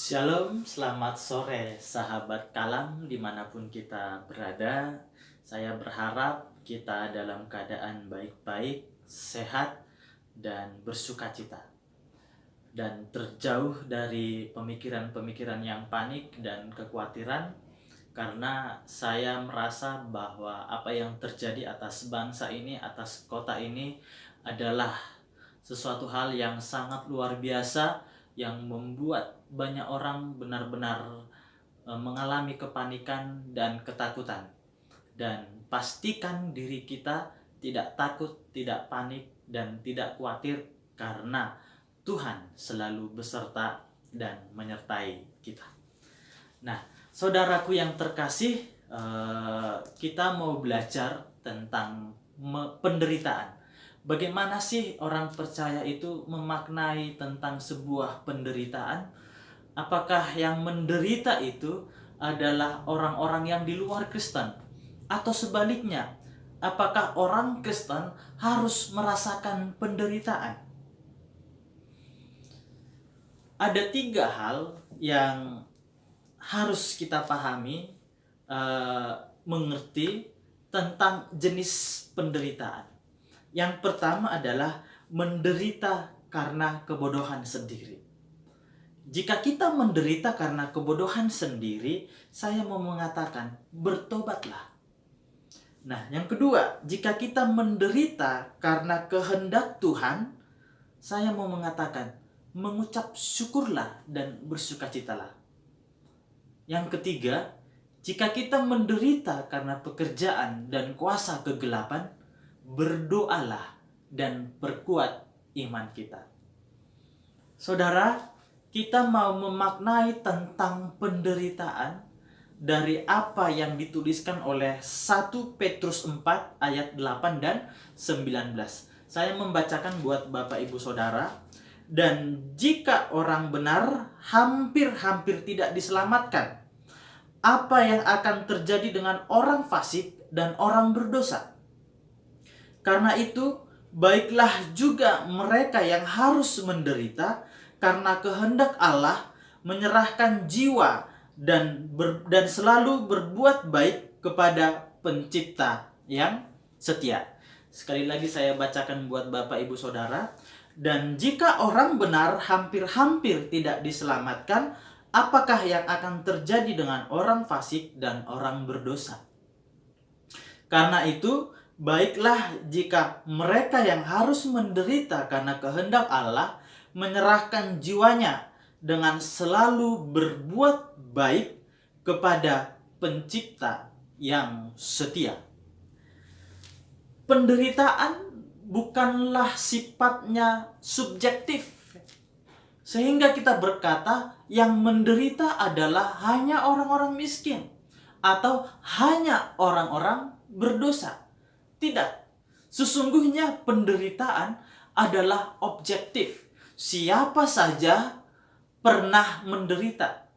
Shalom, selamat sore sahabat Kalam dimanapun kita berada. Saya berharap kita dalam keadaan baik-baik, sehat, dan bersuka cita. Dan terjauh dari pemikiran-pemikiran yang panik dan kekhawatiran. Karena saya merasa bahwa apa yang terjadi atas bangsa ini, atas kota ini adalah sesuatu hal yang sangat luar biasa, yang membuat banyak orang benar-benar mengalami kepanikan dan ketakutan. Dan pastikan diri kita tidak takut, tidak panik, dan tidak khawatir, karena Tuhan selalu beserta dan menyertai kita. Nah, saudaraku yang terkasih, kita mau belajar tentang penderitaan. Bagaimana sih orang percaya itu memaknai tentang sebuah penderitaan? Apakah yang menderita itu adalah orang-orang yang di luar Kristen? Atau sebaliknya, apakah orang Kristen harus merasakan penderitaan? Ada 3 hal yang harus kita pahami, mengerti tentang jenis penderitaan. Yang pertama adalah menderita karena kebodohan sendiri. Jika kita menderita karena kebodohan sendiri, saya mau mengatakan bertobatlah. Nah, yang kedua, jika kita menderita karena kehendak Tuhan, saya mau mengatakan mengucap syukurlah dan bersukacitalah. Yang ketiga, jika kita menderita karena pekerjaan dan kuasa kegelapan, berdoalah dan perkuat iman kita. Saudara, kita mau memaknai tentang penderitaan dari apa yang dituliskan oleh 1 Petrus 4 ayat 8 dan 19. Saya membacakan buat Bapak Ibu Saudara. Dan jika orang benar hampir-hampir tidak diselamatkan, apa yang akan terjadi dengan orang fasik dan orang berdosa? Karena itu, baiklah juga mereka yang harus menderita karena kehendak Allah, menyerahkan jiwa dan selalu berbuat baik kepada Pencipta yang setia. Sekali lagi saya bacakan buat Bapak Ibu Saudara. Dan jika orang benar hampir-hampir tidak diselamatkan, apakah yang akan terjadi dengan orang fasik dan orang berdosa? Karena itu, baiklah jika mereka yang harus menderita karena kehendak Allah menyerahkan jiwanya dengan selalu berbuat baik kepada Pencipta yang setia. Penderitaan bukanlah sifatnya subjektif, sehingga kita berkata yang menderita adalah hanya orang-orang miskin atau hanya orang-orang berdosa. Tidak. Sesungguhnya penderitaan adalah objektif. Siapa saja pernah menderita.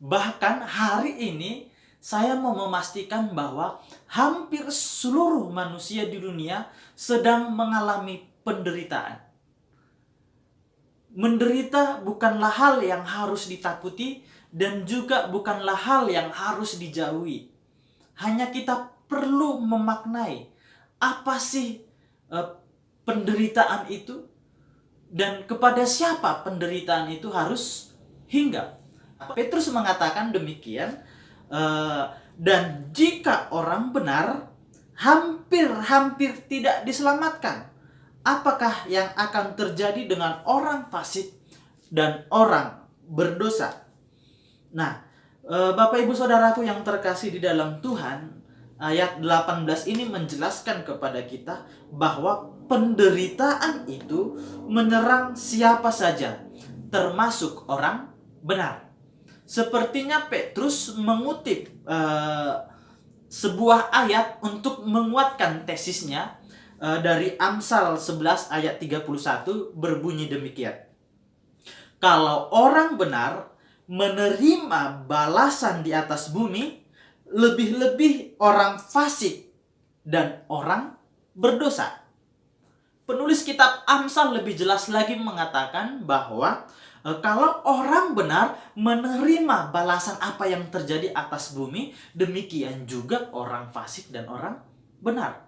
Bahkan hari ini saya mau memastikan bahwa hampir seluruh manusia di dunia sedang mengalami penderitaan. Menderita bukanlah hal yang harus ditakuti dan juga bukanlah hal yang harus dijauhi. Hanya kita perlu memaknai apa sih penderitaan itu dan kepada siapa penderitaan itu harus hinggap. Petrus mengatakan demikian, dan jika orang benar hampir-hampir tidak diselamatkan, apakah yang akan terjadi dengan orang fasik dan orang berdosa? Nah, Bapak Ibu Saudaraku yang terkasih di dalam Tuhan, ayat 18 ini menjelaskan kepada kita bahwa penderitaan itu menyerang siapa saja, termasuk orang benar. Sepertinya Petrus mengutip sebuah ayat untuk menguatkan tesisnya dari Amsal 11 ayat 31 berbunyi demikian. Kalau orang benar menerima balasan di atas bumi, lebih-lebih orang fasik dan orang berdosa. Penulis kitab Amsal lebih jelas lagi mengatakan bahwa Kalau orang benar menerima balasan apa yang terjadi atas bumi, demikian juga orang fasik dan orang benar.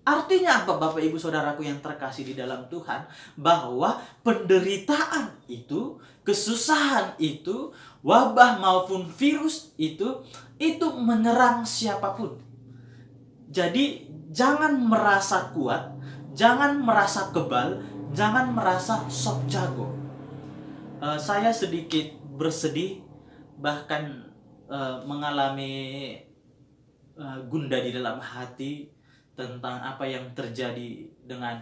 Artinya apa, Bapak Ibu Saudaraku yang terkasih di dalam Tuhan? Bahwa penderitaan itu, kesusahan itu, wabah maupun virus itu menyerang siapapun. Jadi jangan merasa kuat, jangan merasa kebal, jangan merasa sok jago. Saya sedikit bersedih, bahkan mengalami gundah di dalam hati tentang apa yang terjadi dengan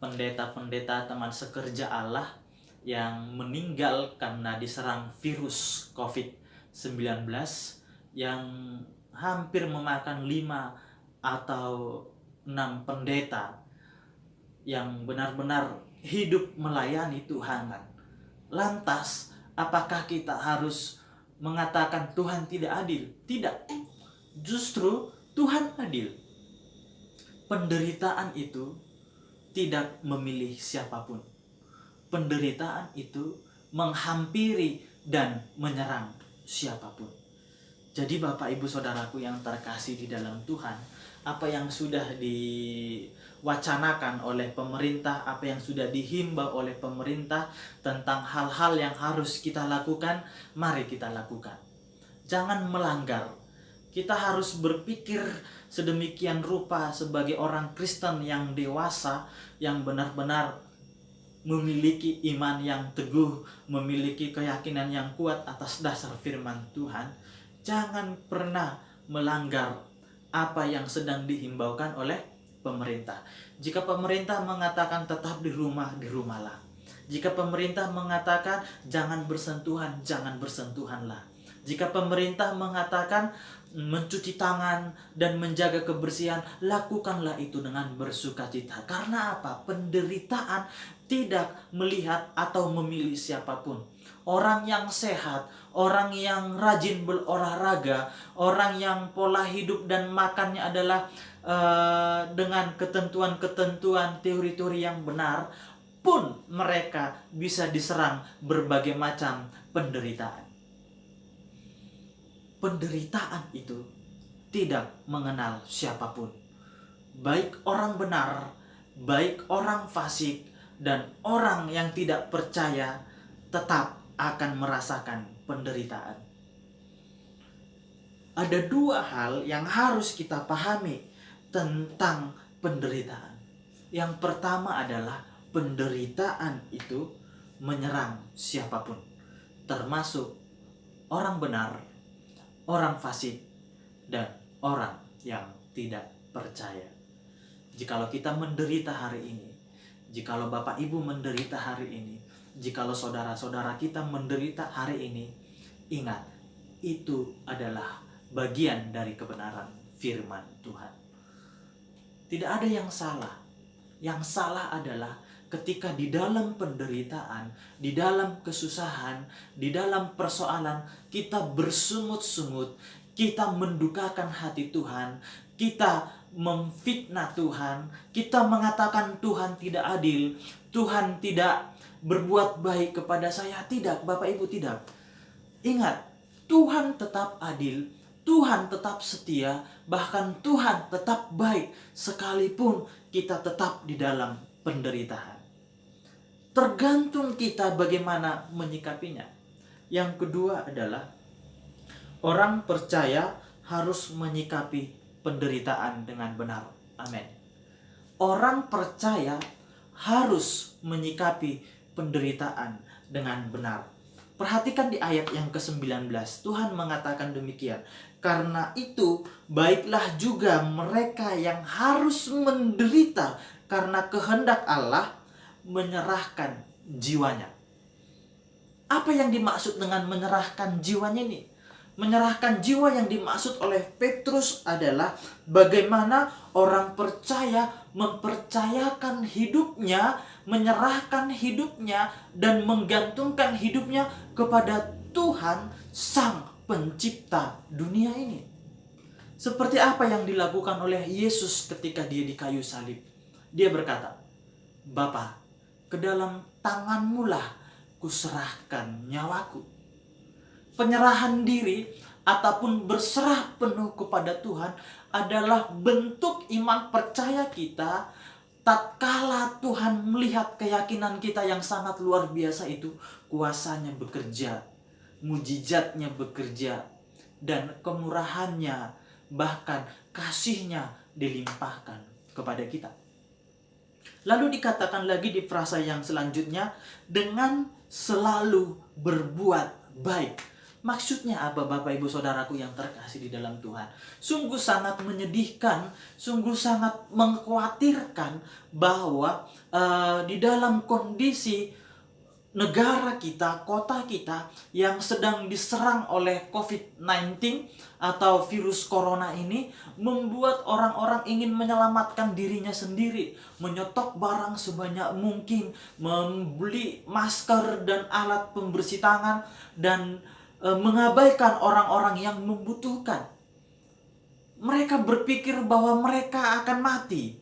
pendeta-pendeta teman sekerja Allah yang meninggal karena diserang virus COVID-19 yang hampir memakan 5 atau 6 pendeta yang benar-benar hidup melayani Tuhan. Lantas, apakah kita harus mengatakan Tuhan tidak adil? Tidak. Justru Tuhan adil. Penderitaan itu tidak memilih siapapun. Penderitaan itu menghampiri dan menyerang siapapun. Jadi Bapak Ibu Saudaraku yang terkasih di dalam Tuhan, apa yang sudah diwacanakan oleh pemerintah, apa yang sudah dihimbau oleh pemerintah tentang hal-hal yang harus kita lakukan, mari kita lakukan. Jangan melanggar. Kita harus berpikir sedemikian rupa sebagai orang Kristen yang dewasa, yang benar-benar memiliki iman yang teguh, memiliki keyakinan yang kuat atas dasar firman Tuhan. Jangan pernah melanggar apa yang sedang dihimbaukan oleh pemerintah. Jika pemerintah mengatakan tetap di rumah, di rumahlah. Jika pemerintah mengatakan jangan bersentuhan, jangan bersentuhanlah. Jika pemerintah mengatakan mencuci tangan dan menjaga kebersihan, lakukanlah itu dengan bersukacita. Karena apa? Penderitaan tidak melihat atau memilih siapapun. Orang yang sehat, orang yang rajin berolahraga, orang yang pola hidup dan makannya adalah dengan ketentuan-ketentuan teori-teori yang benar, pun mereka bisa diserang berbagai macam penderitaan. Penderitaan itu tidak mengenal siapapun. Baik orang benar, baik orang fasik, dan orang yang tidak percaya tetap akan merasakan penderitaan. Ada 2 hal yang harus kita pahami tentang penderitaan. Yang pertama adalah penderitaan itu menyerang siapapun, termasuk orang benar, orang fasik, dan orang yang tidak percaya. Jikalau kita menderita hari ini, jikalau Bapak Ibu menderita hari ini, jikalau saudara-saudara kita menderita hari ini, ingat, itu adalah bagian dari kebenaran firman Tuhan. Tidak ada yang salah. Yang salah adalah ketika di dalam penderitaan, di dalam kesusahan, di dalam persoalan, kita bersungut-sungut, kita mendukakan hati Tuhan, kita memfitnah Tuhan, kita mengatakan Tuhan tidak adil, Tuhan tidak berbuat baik kepada saya. Tidak, Bapak Ibu, tidak. Ingat, Tuhan tetap adil, Tuhan tetap setia, bahkan Tuhan tetap baik sekalipun kita tetap di dalam penderitaan. Tergantung kita bagaimana menyikapinya. Yang kedua adalah orang percaya harus menyikapi penderitaan dengan benar. Amin. Orang percaya harus menyikapi penderitaan dengan benar. Perhatikan di ayat yang ke-19, Tuhan mengatakan demikian. Karena itu, baiklah juga mereka yang harus menderita karena kehendak Allah menyerahkan jiwanya. Apa yang dimaksud dengan menyerahkan jiwanya ini? Menyerahkan jiwa yang dimaksud oleh Petrus adalah bagaimana orang percaya mempercayakan hidupnya, menyerahkan hidupnya, dan menggantungkan hidupnya kepada Tuhan Sang Pencipta dunia ini. Seperti apa yang dilakukan oleh Yesus ketika dia di kayu salib. Dia berkata, Bapa, ke dalam tanganmu lah kuserahkan nyawaku. Penyerahan diri ataupun berserah penuh kepada Tuhan adalah bentuk iman percaya kita tatkala Tuhan melihat keyakinan kita yang sangat luar biasa itu, kuasanya bekerja, mujizatnya bekerja, dan kemurahannya bahkan kasihnya dilimpahkan kepada kita. Lalu dikatakan lagi di frasa yang selanjutnya, dengan selalu berbuat baik. Maksudnya apa, Bapak Ibu Saudaraku yang terkasih di dalam Tuhan? Sungguh sangat menyedihkan, sungguh sangat mengkhawatirkan bahwa di dalam kondisi negara kita, kota kita yang sedang diserang oleh COVID-19 atau virus corona ini, membuat orang-orang ingin menyelamatkan dirinya sendiri, menyetok barang sebanyak mungkin, membeli masker dan alat pembersih tangan, dan mengabaikan orang-orang yang membutuhkan. Mereka berpikir bahwa mereka akan mati,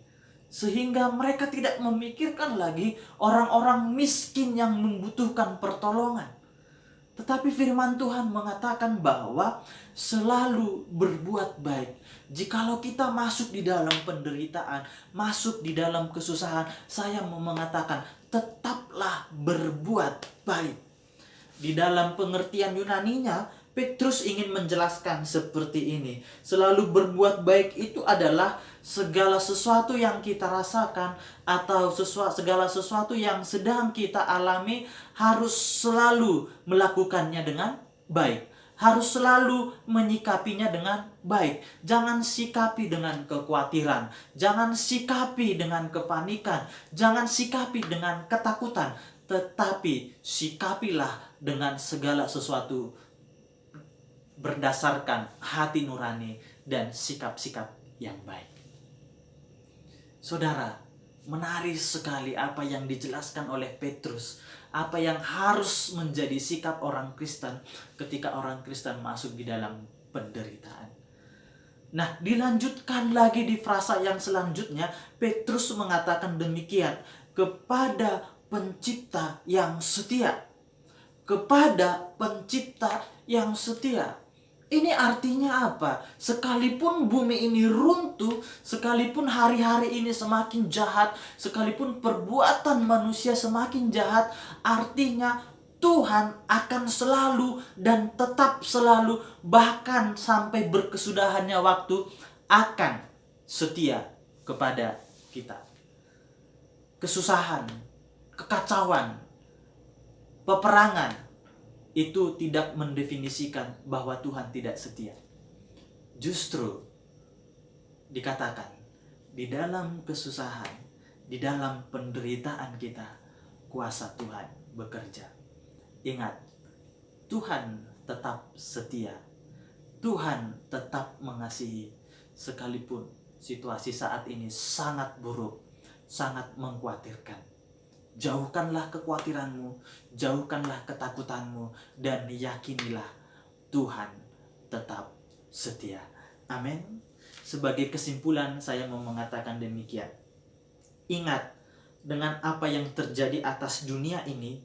sehingga mereka tidak memikirkan lagi orang-orang miskin yang membutuhkan pertolongan. Tetapi firman Tuhan mengatakan bahwa selalu berbuat baik. Jikalau kita masuk di dalam penderitaan, masuk di dalam kesusahan, saya mau mengatakan tetaplah berbuat baik. Di dalam pengertian Yunaninya, Petrus ingin menjelaskan seperti ini. Selalu berbuat baik itu adalah segala sesuatu yang kita rasakan atau segala sesuatu yang sedang kita alami harus selalu melakukannya dengan baik. Harus selalu menyikapinya dengan baik. Jangan sikapi dengan kekhawatiran. Jangan sikapi dengan kepanikan. Jangan sikapi dengan ketakutan. Tetapi sikapilah dengan segala sesuatu berdasarkan hati nurani dan sikap-sikap yang baik. Saudara, menarik sekali apa yang dijelaskan oleh Petrus. Apa yang harus menjadi sikap orang Kristen ketika orang Kristen masuk di dalam penderitaan. Nah, dilanjutkan lagi di frasa yang selanjutnya, Petrus mengatakan demikian, kepada Pencipta yang setia. Kepada Pencipta yang setia. Ini artinya apa? Sekalipun bumi ini runtuh, sekalipun hari-hari ini semakin jahat, sekalipun perbuatan manusia semakin jahat, artinya Tuhan akan selalu dan tetap selalu, bahkan sampai berkesudahannya waktu, akan setia kepada kita. Kesusahan, kekacauan, peperangan itu tidak mendefinisikan bahwa Tuhan tidak setia. Justru dikatakan di dalam kesusahan, di dalam penderitaan kita, kuasa Tuhan bekerja. Ingat, Tuhan tetap setia. Tuhan tetap mengasihi sekalipun situasi saat ini sangat buruk, sangat mengkhawatirkan. Jauhkanlah kekhawatiranmu, jauhkanlah ketakutanmu, dan yakinilah Tuhan tetap setia. Amin. Sebagai kesimpulan, saya mau mengatakan demikian. Ingat, dengan apa yang terjadi atas dunia ini,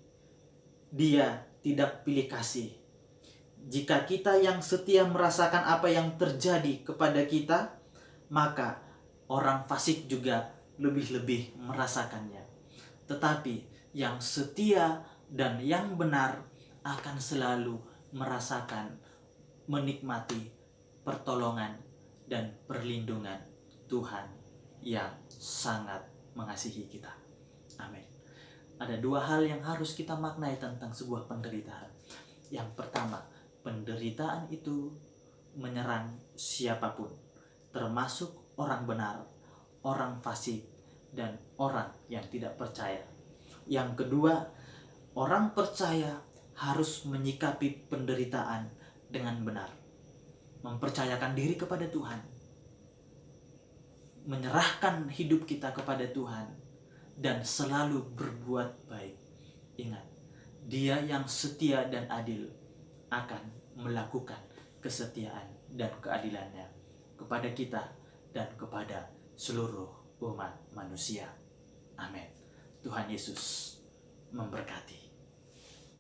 Dia tidak pilih kasih. Jika kita yang setia merasakan apa yang terjadi kepada kita, maka orang fasik juga lebih-lebih merasakannya. Tetapi yang setia dan yang benar akan selalu merasakan, menikmati pertolongan dan perlindungan Tuhan yang sangat mengasihi kita. Amin. Ada dua hal yang harus kita maknai tentang sebuah penderitaan. Yang pertama, penderitaan itu menyerang siapapun, termasuk orang benar, orang fasik, dan orang yang tidak percaya. Yang kedua, orang percaya harus menyikapi penderitaan dengan benar, mempercayakan diri kepada Tuhan, menyerahkan hidup kita kepada Tuhan, dan selalu berbuat baik. Ingat, Dia yang setia dan adil akan melakukan kesetiaan dan keadilannya kepada kita dan kepada seluruh umat manusia. Amin. Tuhan Yesus memberkati.